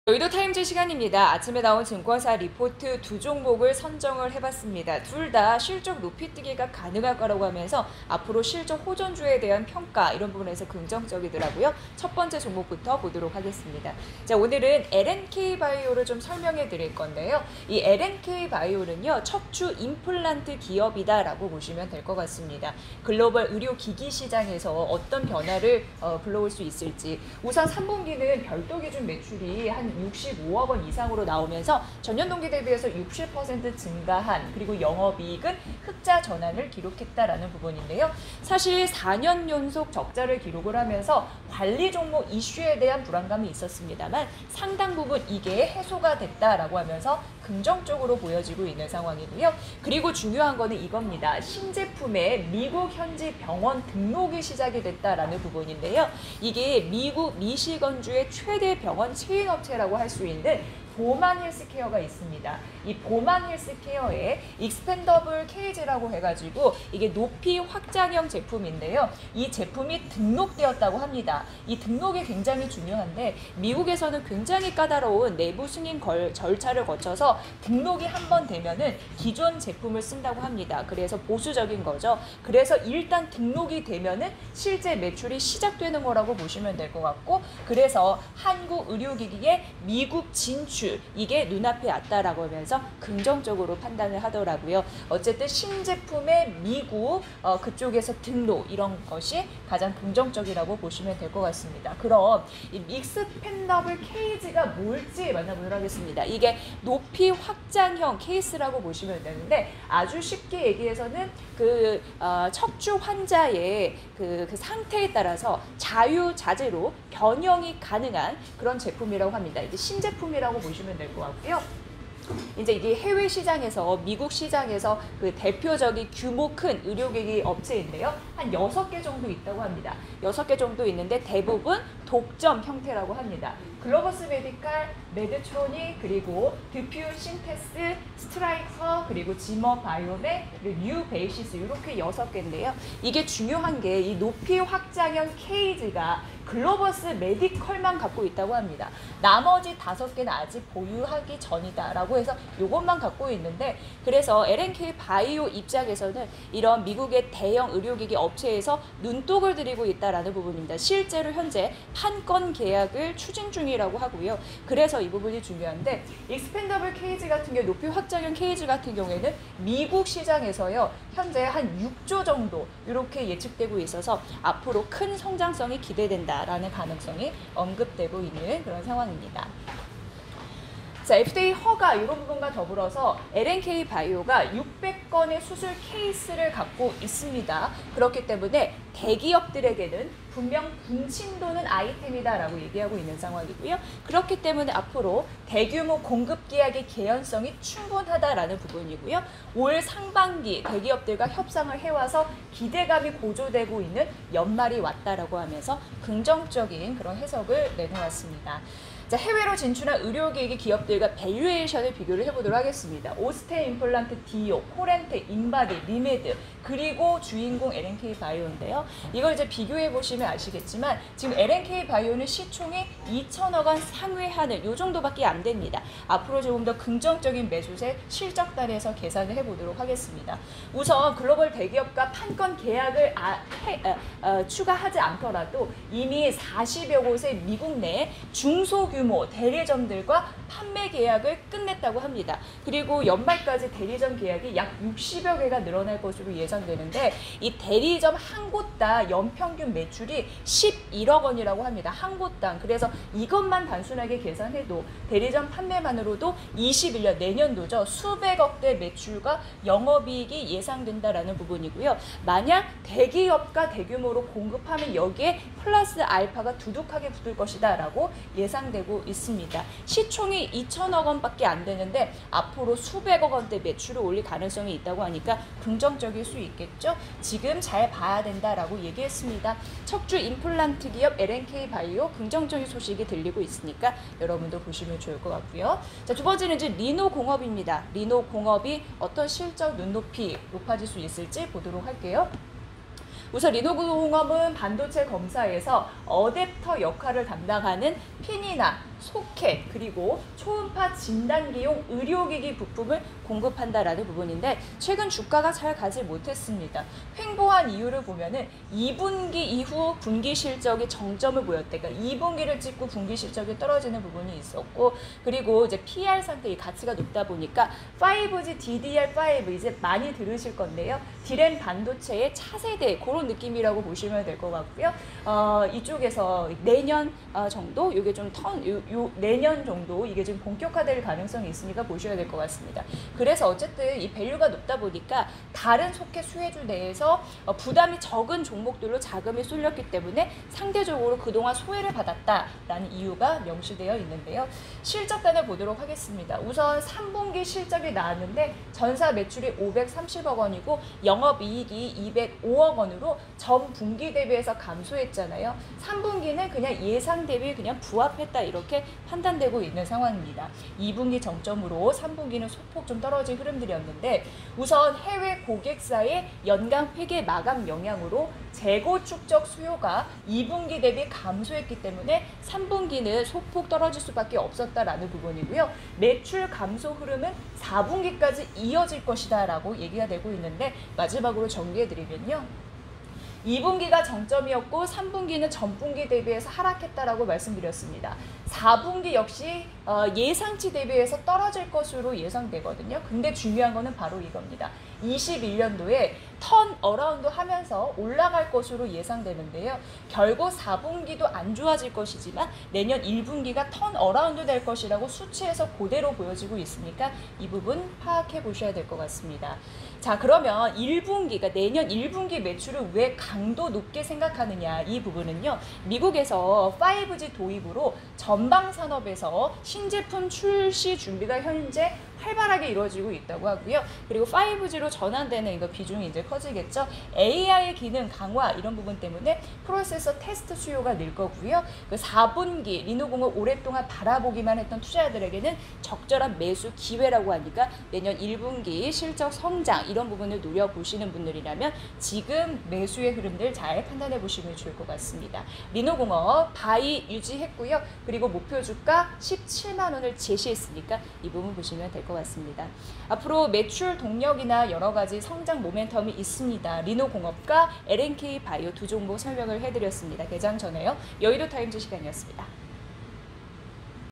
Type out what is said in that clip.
여의도 타임즈 시간입니다. 아침에 나온 증권사 리포트 두 종목을 선정을 해봤습니다. 둘 다 실적 높이뛰기가 가능할 거라고 하면서 앞으로 실적 호전주에 대한 평가 이런 부분에서 긍정적이더라고요. 첫 번째 종목부터 보도록 하겠습니다. 자, 오늘은 L&K 바이오를 좀 설명해 드릴 건데요. 이 L&K 바이오는요, 척추 임플란트 기업이다라고 보시면 될 것 같습니다. 글로벌 의료기기 시장에서 어떤 변화를 불러올 수 있을지. 우선 3분기는 별도 기준 매출이 한 65억 원 이상으로 나오면서 전년 동기 대비해서 60% 증가한, 그리고 영업이익은 흑자 전환을 기록했다라는 부분인데요. 사실 4년 연속 적자를 기록을 하면서 관리 종목 이슈에 대한 불안감이 있었습니다만 상당 부분 이게 해소가 됐다라고 하면서 긍정적으로 보여지고 있는 상황이고요. 그리고 중요한 거는 이겁니다. 신제품의 미국 현지 병원 등록이 시작이 됐다라는 부분인데요. 이게 미국 미시건주의 최대 병원 체인 업체라고 할 수 있는 보만 헬스케어가 있습니다. 이 보만 헬스케어의 익스펜더블 케이지라고 해가지고 이게 높이 확장형 제품인데요. 이 제품이 등록되었다고 합니다. 이 등록이 굉장히 중요한데 미국에서는 굉장히 까다로운 내부 승인 절차를 거쳐서 등록이 한 번 되면은 기존 제품을 쓴다고 합니다. 그래서 보수적인 거죠. 그래서 일단 등록이 되면은 실제 매출이 시작되는 거라고 보시면 될 것 같고, 그래서 한국 의료기기의 미국 진출 이게 눈앞에 왔다라고 하면서 긍정적으로 판단을 하더라고요. 어쨌든 신제품의 미국 그쪽에서 등록 이런 것이 가장 긍정적이라고 보시면 될 것 같습니다. 그럼 이 익스펜더블 케이지가 뭘지 만나보도록 하겠습니다. 이게 높이 확장형 케이스라고 보시면 되는데 아주 쉽게 얘기해서는 척추 환자의 그 상태에 따라서 자유자재로 변형이 가능한 그런 제품이라고 합니다. 이제 신제품이라고 보시면 될 것 같고요. 이제 이게 해외 시장에서, 미국 시장에서 그 대표적인 규모 큰 의료기기 업체인데요. 한 6개 정도 있다고 합니다. 6개 정도 있는데 대부분 독점 형태라고 합니다. 글로버스 메디칼, 메드트로닉, 그리고 드퓨 신테스, 스트라이커, 그리고 지머 바이오메, 그리고 뉴 베이시스 이렇게 6개인데요. 이게 중요한 게 이 높이 확장형 케이지가 글로버스 메디컬만 갖고 있다고 합니다. 나머지 5개는 아직 보유하기 전이다라고 해서 이것만 갖고 있는데, 그래서 L&K 바이오 입장에서는 이런 미국의 대형 의료기기 업체에서 눈독을 들이고 있다라는 부분입니다. 실제로 현재 판권 계약을 추진 중이라고 하고요. 그래서 이 부분이 중요한데, 익스펜더블 케이지 같은 경우, 높이 확장형 케이지 같은 경우에는 미국 시장에서요 현재 한 6조 정도 이렇게 예측되고 있어서 앞으로 큰 성장성이 기대된다라는 가능성이 언급되고 있는 그런 상황입니다. 자, FDA 허가 이런 부분과 더불어서 L&K 바이오가 600건의 수술 케이스를 갖고 있습니다. 그렇기 때문에 대기업들에게는 분명 군침도는 아이템이다라고 얘기하고 있는 상황이고요. 그렇기 때문에 앞으로 대규모 공급 계약의 개연성이 충분하다라는 부분이고요. 올 상반기 대기업들과 협상을 해와서 기대감이 고조되고 있는 연말이 왔다라고 하면서 긍정적인 그런 해석을 내놓았습니다. 자, 해외로 진출한 의료기기 기업들과 밸류에이션을 비교를 해보도록 하겠습니다. 오스테 임플란트, 디오, 코렌테, 인바디, 리메드, 그리고 주인공 L&K 바이오인데요. 이걸 이제 비교해 보시면 아시겠지만 지금 L&K 바이오는 시총이 2천억 원 상회하는 요 정도밖에 안 됩니다. 앞으로 조금 더 긍정적인 매수세 실적단에서 계산을 해보도록 하겠습니다. 우선 글로벌 대기업과 판권 계약을 추가하지 않더라도 이미 40여 곳의 미국 내 중소규모 대리점들과 판매 계약을 끝냈다고 합니다. 그리고 연말까지 대리점 계약이 약 60여 개가 늘어날 것으로 예상되는데, 이 대리점 한 곳당 연평균 매출이 11억 원이라고 합니다. 한 곳당. 그래서 이것만 단순하게 계산해도 대리점 판매만으로도 21년 내년도죠. 수백억대 매출과 영업이익이 예상된다라는 부분이고요. 만약 대기업과 대규모로 공급하면 여기에 플러스 알파가 두둑하게 붙을 것이다 라고 예상되고 있습니다. 시총이 2천억 원밖에 안 되는데 앞으로 수백억 원대 매출을 올릴 가능성이 있다고 하니까 긍정적일 수 있겠죠. 지금 잘 봐야 된다라고 얘기했습니다. 척추 임플란트 기업 L&K 바이오 긍정적인 소식이 들리고 있으니까 여러분도 보시면 좋을 것 같고요. 자, 두 번째는 이제 리노공업입니다. 리노공업이 어떤 실적 눈높이 높아질 수 있을지 보도록 할게요. 우선 리노공업은 반도체 검사에서 어댑터 역할을 담당하는 핀이나 속해 그리고 초음파 진단기용 의료기기 부품을 공급한다라는 부분인데 최근 주가가 잘 가지 못했습니다. 횡보한 이유를 보면은 2분기 이후 분기 실적이 정점을 보였대. 그러니까 2분기를 찍고 분기 실적이 떨어지는 부분이 있었고 그리고 이제 PR 상태 이 가치가 높다 보니까 5G DDR5 이제 많이 들으실 건데요. 디램 반도체의 차세대 그런 느낌이라고 보시면 될 것 같고요. 이쪽에서 내년 정도 이게 좀 내년 정도 이게 좀 본격화될 가능성이 있으니까 보셔야 될 것 같습니다. 그래서 어쨌든 이 밸류가 높다 보니까 다른 속해 수혜주 내에서 부담이 적은 종목들로 자금이 쏠렸기 때문에 상대적으로 그동안 소외를 받았다라는 이유가 명시되어 있는데요. 실적단을 보도록 하겠습니다. 우선 3분기 실적이 나왔는데 전사 매출이 530억 원이고 영업이익이 205억 원으로 전 분기 대비해서 감소했잖아요. 3분기는 그냥 예상 대비 그냥 부합했다 이렇게 판단되고 있는 상황입니다. 2분기 정점으로 3분기는 소폭 좀 떨어진 흐름들이었는데 우선 해외 고객사의 연간 회계 마감 영향으로 재고 축적 수요가 2분기 대비 감소했기 때문에 3분기는 소폭 떨어질 수밖에 없었다라는 부분이고요. 매출 감소 흐름은 4분기까지 이어질 것이다 라고 얘기가 되고 있는데 마지막으로 정리해드리면요. 2분기가 정점이었고 3분기는 전분기 대비해서 하락했다라고 말씀드렸습니다. 4분기 역시 예상치 대비해서 떨어질 것으로 예상되거든요. 근데 중요한 거는 바로 이겁니다. 21년도에 턴 어라운드 하면서 올라갈 것으로 예상되는데요. 결국 4분기도 안 좋아질 것이지만 내년 1분기가 턴 어라운드 될 것이라고 수치에서 그대로 보여지고 있으니까 이 부분 파악해 보셔야 될 것 같습니다. 자, 그러면 1분기가 내년 1분기 매출을 왜 강도 높게 생각하느냐 이 부분은요. 미국에서 5G 도입으로 전방 산업에서 신제품 출시 준비가 현재 활발하게 이루어지고 있다고 하고요. 그리고 5G로 전환되는 이거 비중이 이제 커지겠죠. AI 기능 강화 이런 부분 때문에 프로세서 테스트 수요가 늘 거고요. 그 4분기 리노공업 오랫동안 바라보기만 했던 투자자들에게는 적절한 매수 기회라고 하니까 내년 1분기 실적 성장 이런 부분을 노려보시는 분들이라면 지금 매수의 흐름들 잘 판단해 보시면 좋을 것 같습니다. 리노공업 바이 유지했고요. 그리고 목표 주가 17만 원을 제시했으니까 이 부분 보시면 될 것 같습니다. 앞으로 매출 동력이나 여러 가지 성장 모멘텀이 있습니다. 리노공업과 LNK 바이오 두 종목 설명을 해드렸습니다. 개장 전에요. 여의도 타임즈 시간이었습니다.